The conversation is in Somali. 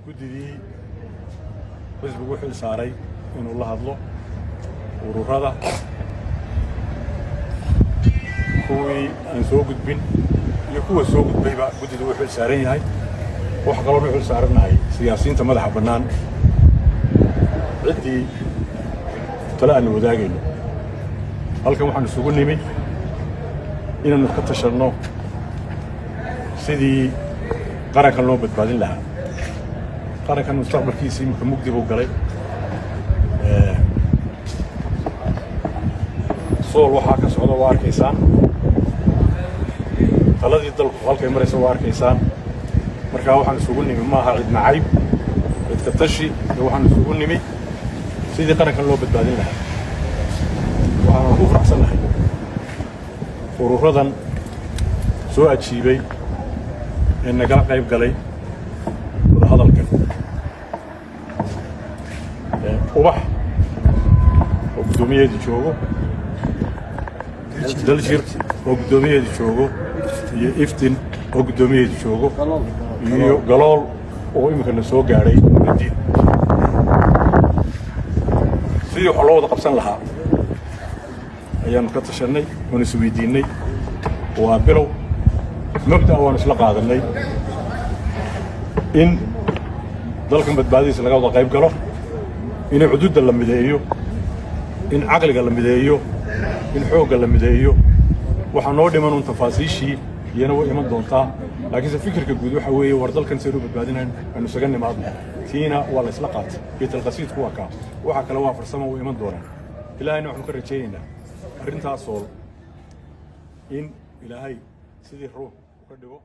guddidii xisbigu wuxuu saaray inuu la hadlo ururada kuwii aan soo gudbin iyo kuwa soo gudbayba guddidu wuxuu saaran yahay wax kaloo wuxuu saaranahay siyaasiyiinta madaxa bannaan ciddii tala aan wadaagayno halkan waxaan isugu nimi inaanu ka tashanno sidii qarankan loo badbaadin lahaa qarankan mustaqbalkiisii marka mugdi buu galay sool waxaa ka socda waa arkaysaan taladii dalku halkay maraysa waa arkaysaan markaa waxaan isugu nimi maaha cid nacayb cid ka tashi iyo waxaan isugu nimi sidii qarankan loo badbaadin lahaa waxaan ku faraxsanahay ururadan soo ajiibay ee nagala qayb galay wadahadalkan ubax oo guddoomiyeedi joogo daljir oo guddoomiyeedi joogo iyo iftin oo guddoomiyeedi joogo iyo galool oo iminkana soo gaadhay muddin sidii wax loo wada qabsan lahaa ayaanu ka tashanay oon isweydiinay waa bilow mabda waan isla qaadanay in dalkan badbaadidiisa laga wada qayb galo in xuduudda la mideeyo in caqliga la mideeyo in xoogga la mideeyo waxaa noo dhiman un tafaasiishii iyana way iman doontaa laakiinse fikirka guud waxa weeye war dalkan saynu badbaadinayn aynu isaga nimaadno tiina waa la isla qaatay iyo talqasiidku waa kaa waxa kale waa farsamo way iman doonaan ilaahayna waxaanu ka rajaynaynaa arrintaasoo in ilaahay sidii ruux uga dhigo